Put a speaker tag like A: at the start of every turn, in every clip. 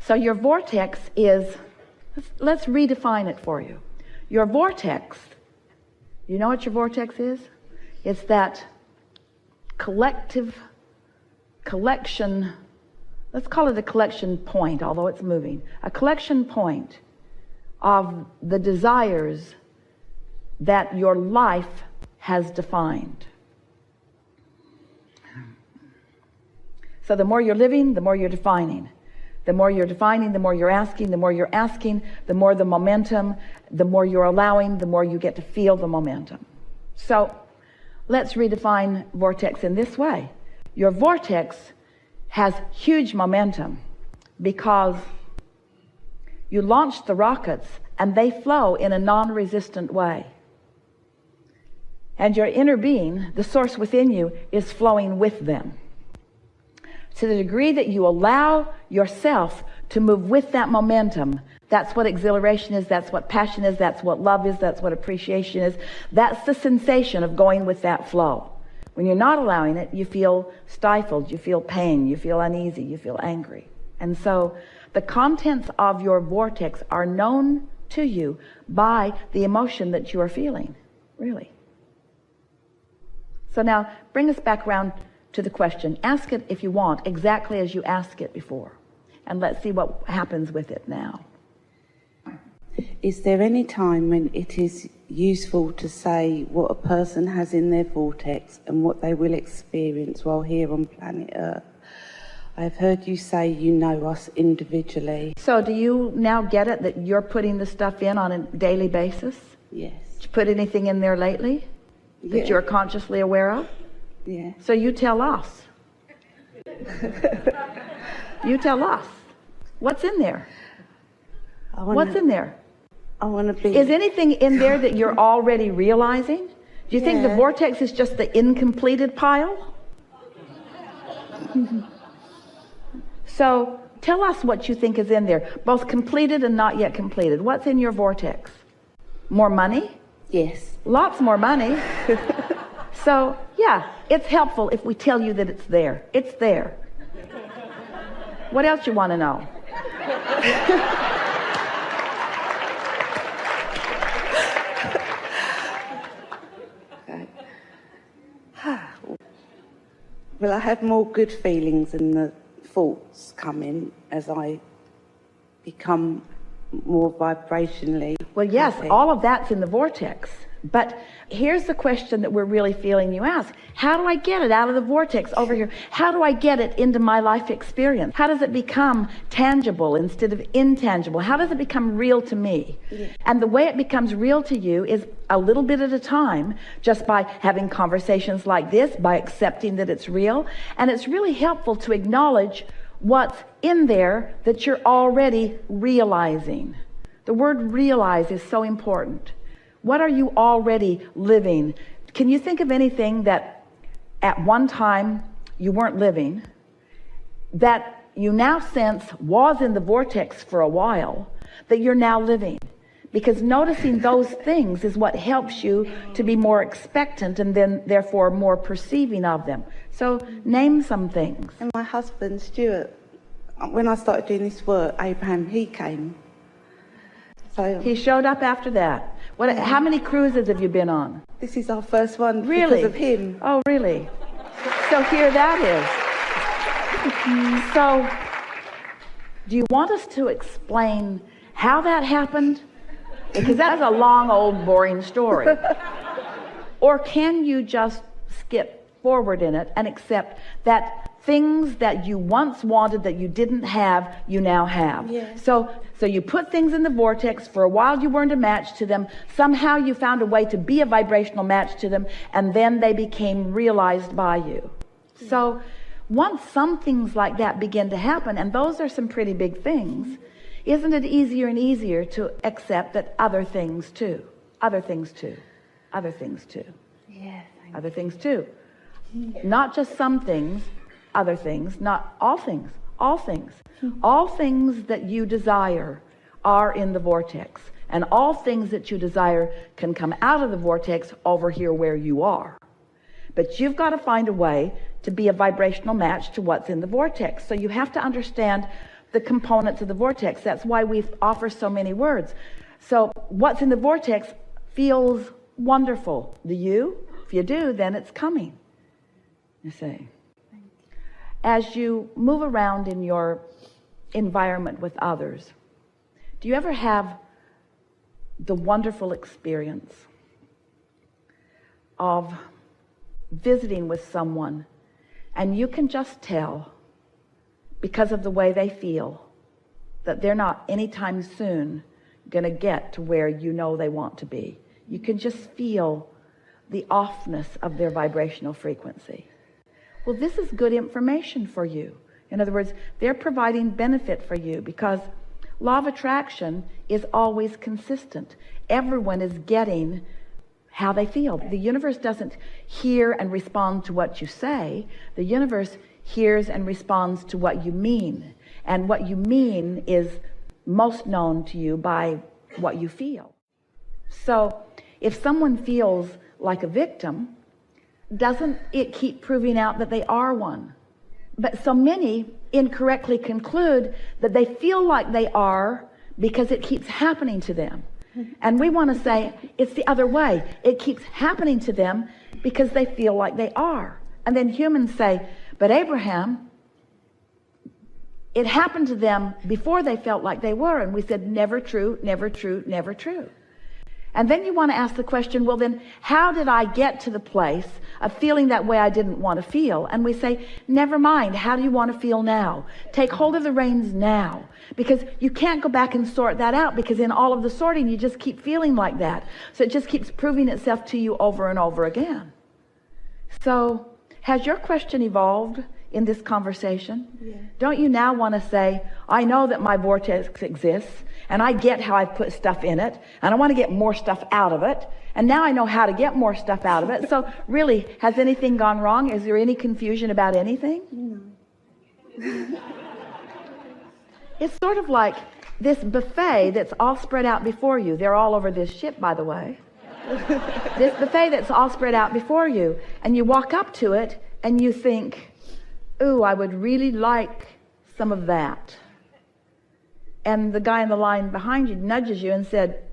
A: So your vortex is, let's redefine it for you. Your vortex, you know what your vortex is? It's that collection, let's call it a collection point, although it's moving. A collection point of the desires that your life has defined. So the more you're living, the more you're defining. The more you're defining, the more you're asking. The more you're asking, the more the momentum, the more you're allowing, the more you get to feel the momentum. So let's redefine vortex in this way. Your vortex has huge momentum because you launch the rockets and they flow in a non-resistant way. And your inner being, the source within you, is flowing with them. To the degree that you allow yourself to move with that momentum, that's what exhilaration is, that's what passion is, that's what love is, that's what appreciation is. That's the sensation of going with that flow. When you're not allowing it, you feel stifled, you feel pain, you feel uneasy, you feel angry. And so the contents of your vortex are known to you by the emotion that you are feeling, really. So now bring us back around to the question. Ask it, if you want, exactly as you asked it before. And let's see what happens with it now.
B: Is there any time when it is useful to say what a person has in their vortex and what they will experience while here on planet Earth? I've heard you say you know us individually.
A: So do you now get it that you're putting the stuff in on a daily basis?
B: Yes.
A: Did you put anything in there lately that you're consciously aware of?
B: Yeah.
A: So you tell us. You tell us. What's in there? What's in there?
B: I want to be...
A: Is anything in there that you're already realizing? Do you think the vortex is just the incompleted pile? So tell us what you think is in there, both completed and not yet completed. What's in your vortex? More money?
B: Yes.
A: Lots more money. So, yeah, it's helpful if we tell you that it's there. It's there. What else you want to know?
B: Will I have more good feelings and the thoughts come in as I become more vibrationally?
A: Well, yes,
B: happy?
A: all of that's in the vortex. But here's the question that we're really feeling you ask. How do I get it out of the vortex over here? How do I get it into my life experience? How does it become tangible instead of intangible? How does it become real to me? Yeah. And the way it becomes real to you is a little bit at a time, just by having conversations like this, by accepting that it's real. And it's really helpful to acknowledge what's in there that you're already realizing. The word realize is so important. What are you already living? Can you think of anything that at one time you weren't living, that you now sense was in the vortex for a while, that you're now living? Because noticing those things is what helps you to be more expectant and then therefore more perceiving of them. So name some things.
B: And my husband, Stuart, when I started doing this work, Abraham, he came. So
A: he showed up after that. How many cruises have you been on?
B: This is our first one.
A: Really?
B: Because of him.
A: Oh, really? So here that is. So do you want us to explain how that happened? Because that's a long, old, boring story. Or can you just skip forward in it and accept that things that you once wanted that you didn't have, you now have?
B: Yeah.
A: So you put things in the vortex. For a while you weren't a match to them. Somehow you found a way to be a vibrational match to them, and then they became realized by you. Yeah. So once some things like that begin to happen, and those are some pretty big things, isn't it easier and easier to accept that other things too, other things too, other things too, other things too, not just some things, other things, not all things, all things. All things that you desire are in the vortex, and all things that you desire can come out of the vortex over here where you are. But you've got to find a way to be a vibrational match to what's in the vortex. So you have to understand the components of the vortex. That's why we offer so many words. So what's in the vortex feels wonderful. Do you? If you do, then it's coming. You see. As you move around in your environment with others, do you ever have the wonderful experience of visiting with someone and you can just tell, because of the way they feel, that they're not anytime soon going to get to where you know they want to be? You can just feel the offness of their vibrational frequency. Well, this is good information for you. In other words, they're providing benefit for you, because law of attraction is always consistent. Everyone is getting how they feel. The universe doesn't hear and respond to what you say. The universe hears and responds to what you mean. And what you mean is most known to you by what you feel. So if someone feels like a victim, doesn't it keep proving out that they are one? But so many incorrectly conclude that they feel like they are because it keeps happening to them. And we want to say it's the other way. It keeps happening to them because they feel like they are. And then humans say, but Abraham, it happened to them before they felt like they were. And we said, never true, never true, never true. And then you want to ask the question, well then, how did I get to the place of feeling that way I didn't want to feel? And we say, never mind, how do you want to feel now? Take hold of the reins now. Because you can't go back and sort that out, because in all of the sorting, you just keep feeling like that. So it just keeps proving itself to you over and over again. So has your question evolved in this conversation?
B: Yeah.
A: Don't you now want to say, I know that my vortex exists, and I get how I've put stuff in it, and I want to get more stuff out of it, and now I know how to get more stuff out of it. So really, has anything gone wrong? Is there any confusion about anything?
B: No.
A: It's sort of like this buffet that's all spread out before you. They're all over this ship, by the way. This buffet that's all spread out before you, and you walk up to it and you think, ooh, I would really like some of that. And the guy in the line behind you nudges you and said,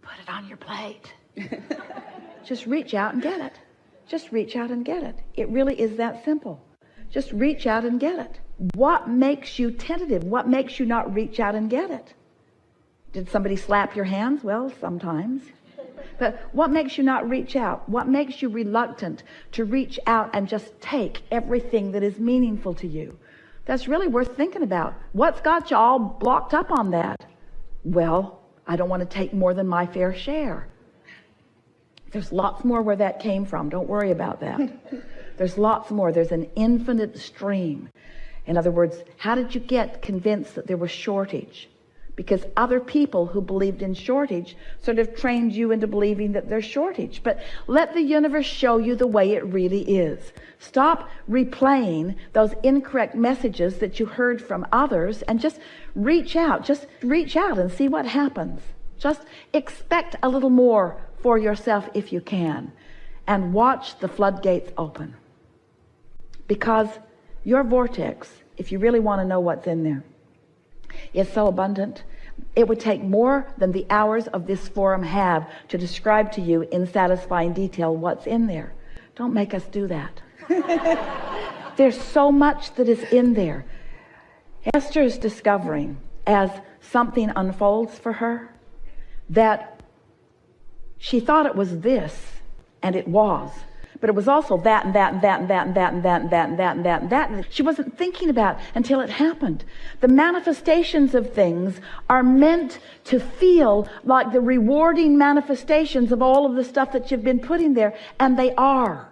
A: put it on your plate. Just reach out and get it. Just reach out and get it. It really is that simple. Just reach out and get it. What makes you tentative? What makes you not reach out and get it? Did somebody slap your hands? Well, sometimes. But what makes you not reach out? What makes you reluctant to reach out and just take everything that is meaningful to you? That's really worth thinking about. What's got you all blocked up on that? Well, I don't want to take more than my fair share. There's lots more where that came from. Don't worry about that. There's lots more. There's an infinite stream. In other words, how did you get convinced that there was shortage? Because other people who believed in shortage sort of trained you into believing that there's shortage. But let the universe show you the way it really is. Stop replaying those incorrect messages that you heard from others and just reach out. Just reach out and see what happens. Just expect a little more for yourself if you can. And watch the floodgates open. Because your vortex, if you really want to know what's in there, is so abundant. It would take more than the hours of this forum have to describe to you in satisfying detail what's in there. Don't make us do that. There's so much that is in there. Esther is discovering, as something unfolds for her, that she thought it was this, and it was. But it was also that and that and that and that and that and that and that and that and that and that. And she wasn't thinking about until it happened. The manifestations of things are meant to feel like the rewarding manifestations of all of the stuff that you've been putting there, and they are.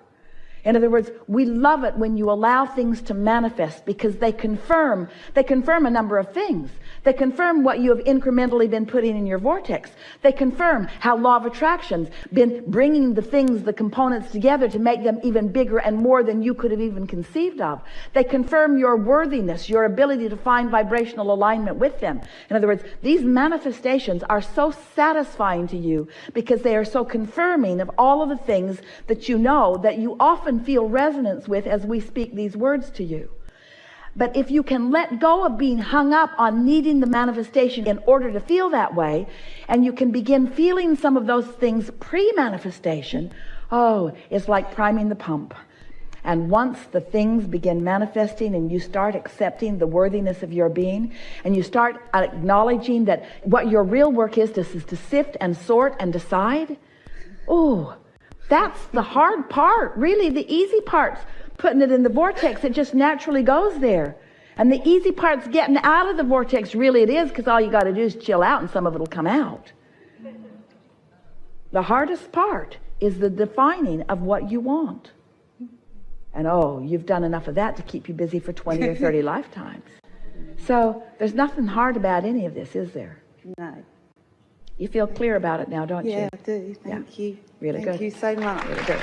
A: In other words, we love it when you allow things to manifest, because they confirm a number of things. They confirm what you have incrementally been putting in your vortex. They confirm how law of attraction's been bringing the things, the components together to make them even bigger and more than you could have even conceived of. They confirm your worthiness, your ability to find vibrational alignment with them. In other words, these manifestations are so satisfying to you because they are so confirming of all of the things that you know that you often feel resonance with as we speak these words to you. But if you can let go of being hung up on needing the manifestation in order to feel that way, and you can begin feeling some of those things pre-manifestation, oh, it's like priming the pump. And once the things begin manifesting and you start accepting the worthiness of your being, and you start acknowledging that what your real work is to sift and sort and decide, oh, that's the hard part. Really, the easy part's putting it in the vortex. It just naturally goes there. And the easy part's getting out of the vortex. Really it is, because all you got to do is chill out and some of it will come out. The hardest part is the defining of what you want. And oh, you've done enough of that to keep you busy for 20 or 30 lifetimes. So there's nothing hard about any of this, is there?
B: No.
A: You feel clear about it now, don't you?
B: Yeah, I do. Thank you.
A: Really good.
B: Thank you so much.
A: Really good.